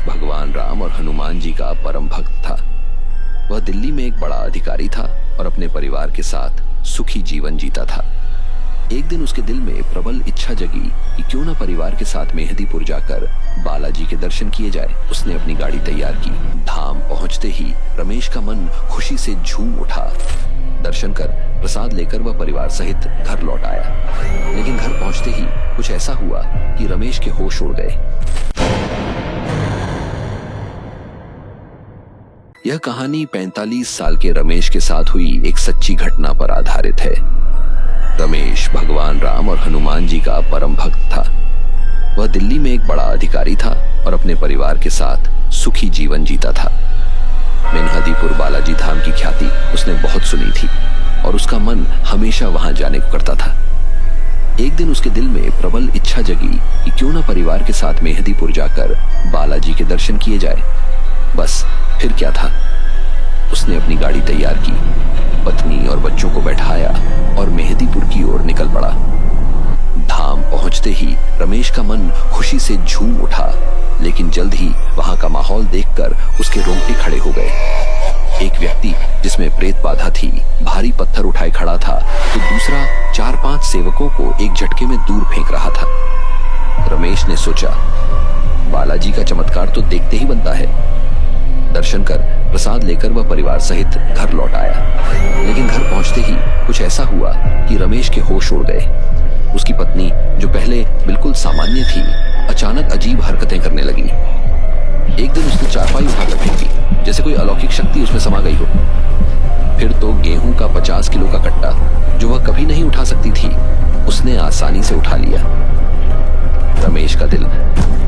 रमेश भगवान राम और हनुमान जी का परम भक्त था। वह दिल्ली में एक बड़ा अधिकारी था और अपने परिवार के साथ सुखी जीवन जीता था। एक दिन उसके दिल में प्रबल इच्छा जगी कि क्यों न परिवार के साथ मेहंदीपुर जाकर बालाजी के दर्शन किए जाए। उसने अपनी गाड़ी तैयार की। धाम पहुंचते ही रमेश का मन खुशी से झूम उठा। दर्शन कर प्रसाद लेकर वह परिवार सहित घर लौट आया। लेकिन घर पहुंचते ही कुछ ऐसा हुआ कि रमेश के होश उड़ गए। यह कहानी 45 साल के रमेश के साथ हुई एक सच्ची घटना पर आधारित है। रमेश भगवान राम और हनुमान जी का परम भक्त था। वह दिल्ली में एक बड़ा अधिकारी था और अपने परिवार के साथ सुखी जीवन जीता था। मेहंदीपुर बालाजी धाम की ख्याति उसने बहुत सुनी थी और उसका मन हमेशा वहां जाने को करता था। एक दिन उसके दिल में प्रबल इच्छा जगी कि क्यों न परिवार के साथ मेहंदीपुर जाकर बालाजी के दर्शन किए जाए। बस फिर क्या था, उसने अपनी गाड़ी तैयार की, पत्नी और बच्चों को बैठाया और मेहंदीपुर की ओर निकल पड़ा। धाम पहुंचते ही रमेश का मन खुशी से झूम उठा, लेकिन जल्द ही वहां का माहौल देखकर उसके रोंगटे खड़े हो गए। एक व्यक्ति जिसमें प्रेत बाधा थी भारी पत्थर उठाए खड़ा था, तो दूसरा 4-5 सेवकों को एक झटके में दूर फेंक रहा था। रमेश ने सोचा, बालाजी का चमत्कार तो देखते ही बनता है। दर्शन कर प्रसाद लेकर वह परिवार सहित घर लौट आया। लेकिन घर पहुंचते ही कुछ ऐसा हुआ कि रमेश के होश उड़ गए। उसकी पत्नी, जो पहले बिल्कुल सामान्य थी, अचानक अजीब हरकतें करने लगी। एक दिन उसने चारपाई उठाकर फेंकी, जैसे कोई अलौकिक शक्ति उसमें समा गई हो। फिर तो गेहूं का 50 किलो का कट्टा, जो वह कभी नहीं उठा सकती थी, उसने आसानी से उठा लिया। रमेश का दिल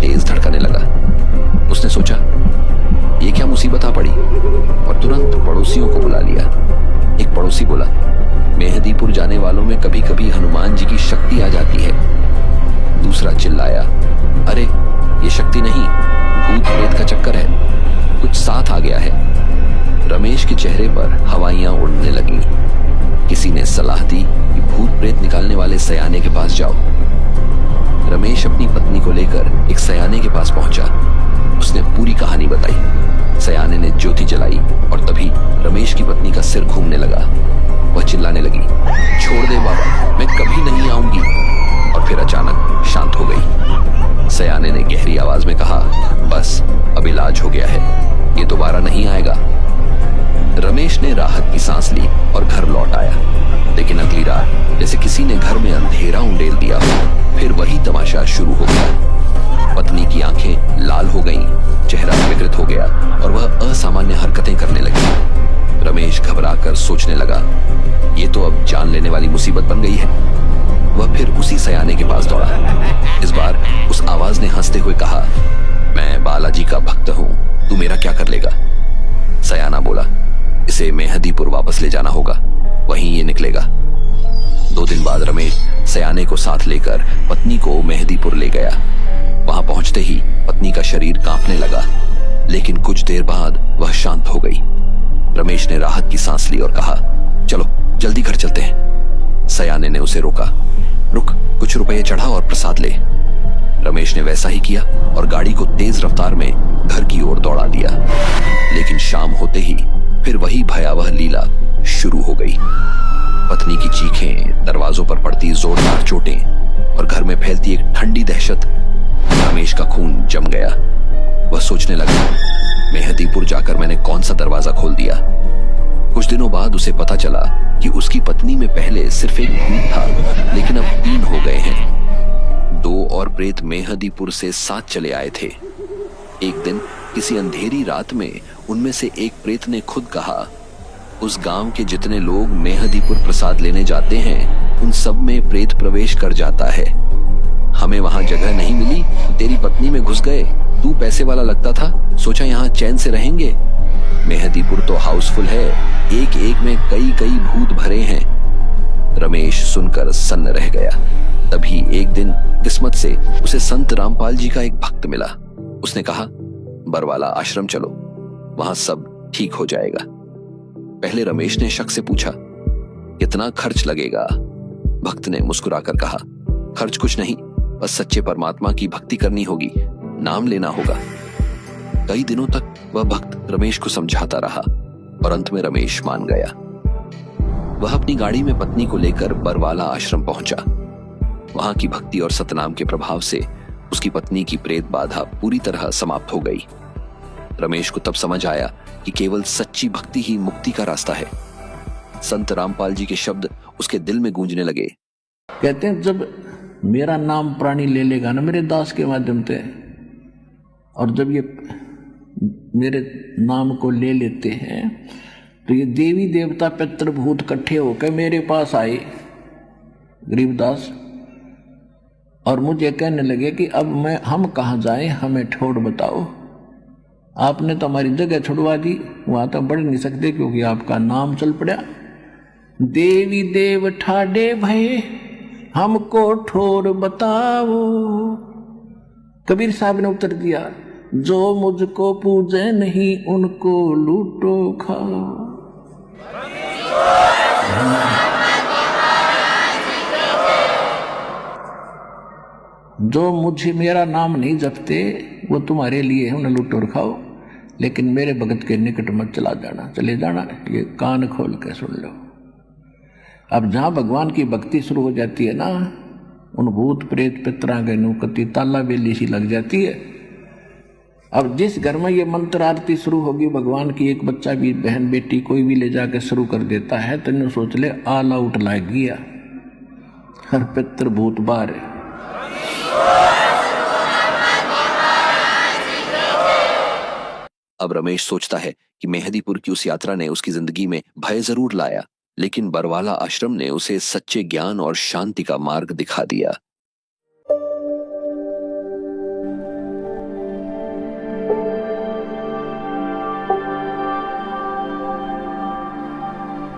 तेज धड़कने लगा। उसने सोचा, ये क्या मुसीबत आ पड़ी, और तुरंत पड़ोसियों को बुला लिया। एक पड़ोसी बोला, मेहंदीपुर जाने वालों में कभी कभी हनुमान जी की शक्ति आ जाती है। दूसरा चिल्लाया, अरे ये शक्ति नहीं, भूत प्रेत का चक्कर है, कुछ साथ आ गया है। रमेश के चेहरे पर हवाइयां उड़ने लगी। किसी ने सलाह दी कि भूत प्रेत निकालने वाले सयाने के पास जाओ। रमेश अपनी पत्नी को लेकर एक सयाने के पास पहुंचा। उसने पूरी कहानी बताई। सयाने ने ज्योति जलाई और तभी रमेश की पत्नी का सिर घूमने लगा। वह चिल्लाने लगी, छोड़ दे बाबा, मैं कभी नहीं आऊंगी। और फिर अचानक शांत हो गई। सयाने ने गहरी आवाज में कहा, बस अब इलाज हो गया है, ये दोबारा नहीं आएगा। रमेश ने राहत की सांस ली और घर लौट आया। लेकिन अगली रात जैसे किसी ने घर में अंधेरा उंडेल दिया हो, फिर वही तमाशा शुरू हो गया। पत्नी की आंखें लाल हो गईं, चेहरा विकृत हो गया और वह असामान्य हरकतें करने लगी। रमेश घबराकर सोचने लगा, ये तो अब जान लेने वाली मुसीबत बन गई है। वह फिर उसी सयाने के पास दौड़ा। इस बार उस आवाज ने हंसते हुए कहा, मैं बालाजी का भक्त हूं, तू मेरा क्या कर लेगा। सयाना बोला, इसे मेहंदीपुर वापस ले जाना होगा, वहीं ये निकलेगा। 2 दिन बाद रमेश सयाने को साथ लेकर पत्नी को मेहंदीपुर ले गया। वहां पहुंचते ही पत्नी का शरीर कांपने लगा, लेकिन कुछ देर बाद वह शांत हो गई। रमेश ने राहत की सांस ली और कहा, चलो जल्दी घर चलते हैं। सयाने ने उसे रोका, रुक, कुछ रुपए चढ़ा और प्रसाद ले। रमेश ने वैसा ही किया और गाड़ी को तेज रफ्तार में घर की ओर दौड़ा दिया। लेकिन शाम होते ही फिर वही भयावह लीला शुरू हो गई। पत्नी की चीखें, दरवाजों पर पड़ती जोरदार चोटें और घर में फैलती एक ठंडी दहशत। रमेश का खून जम गया। वह सोचने लगा, मेहंदीपुर जाकर मैंने कौन सा दरवाजा खोल दिया। कुछ दिनों बाद उसे पता चला कि उसकी पत्नी में पहले सिर्फ एक भूत था, लेकिन अब 3 हो गए हैं। 2 और प्रेत मेहंदीपुर से साथ चले आए थे। एक दिन किसी अंधेरी रात में उनमें से एक प्रेत ने खुद कहा, उस गांव के जितने लोग मेहंदीपुर प्रसाद लेने जाते हैं, उन सब में प्रेत प्रवेश कर जाता है। हमें वहां जगह नहीं मिली, तेरी पत्नी में घुस गए। तू पैसे वाला लगता था, सोचा यहाँ चैन से रहेंगे। मेहंदीपुर तो हाउसफुल है, एक एक में कई भूत भरे हैं। रमेश सुनकर सन्न रह गया। तभी एक दिन किस्मत से उसे संत रामपाल जी का एक भक्त मिला। उसने कहा, बरवाला आश्रम चलो, वहां सब ठीक हो जाएगा। पहले रमेश ने शक से पूछा, कितना खर्च लगेगा? भक्त ने मुस्कुराकर कहा, खर्च कुछ नहीं, बस सच्चे परमात्मा की भक्ति करनी होगी, नाम लेना होगा। कई दिनों तक वह भक्त रमेश को समझाता रहा और अंत में रमेश मान गया। वह अपनी गाड़ी में पत्नी को लेकर बरवाला आश्रम पहुंचा। वहां की भक्ति और सतनाम के प्रभाव से उसकी पत्नी की प्रेत बाधा पूरी तरह समाप्त हो गई। रमेश को तब समझ आया कि केवल सच्ची भक्ति ही मुक्ति का रास्ता है। संत रामपाल जी के शब्द उसके दिल में गूंजने लगे। कहते हैं जब मेरा नाम प्राणी ले लेगा ना मेरे दास के माध्यम से, और जब ये मेरे नाम को ले लेते हैं तो ये देवी देवता पितृ भूत इकट्ठे होकर मेरे पास आए गरीबदास, और मुझे कहने लगे कि अब हम कहाँ जाएं, हमें ठोड़ बताओ। आपने तो हमारी जगह छुड़वा दी, वहां तो बढ़ नहीं सकते क्योंकि आपका नाम चल पड़ा। देवी देव ठाडे भये हमको ठोर बताओ। कबीर साहब ने उत्तर दिया, जो मुझको पूजे नहीं उनको लूटो खाओ। जो मुझे मेरा नाम नहीं जपते वो तुम्हारे लिए है, उन्हें लूटो और खाओ, लेकिन मेरे भगत के निकट मत चले जाना। ये कान खोल के सुन लो। अब जहां भगवान की भक्ति शुरू हो जाती है ना, उन भूत प्रेत पितरा के नुकती ताला बेली सी लग जाती है। अब जिस घर में ये मंत्र आरती शुरू होगी भगवान की, एक बच्चा भी बहन बेटी कोई भी ले जाकर शुरू कर देता है तो इन्हें सोच ले आल आउट लाग गया, हर पितर भूत बार है। अब रमेश सोचता है कि मेहदीपुर की उस यात्रा ने उसकी जिंदगी में भय जरूर लाया, लेकिन बरवाला आश्रम ने उसे सच्चे ज्ञान और शांति का मार्ग दिखा दिया।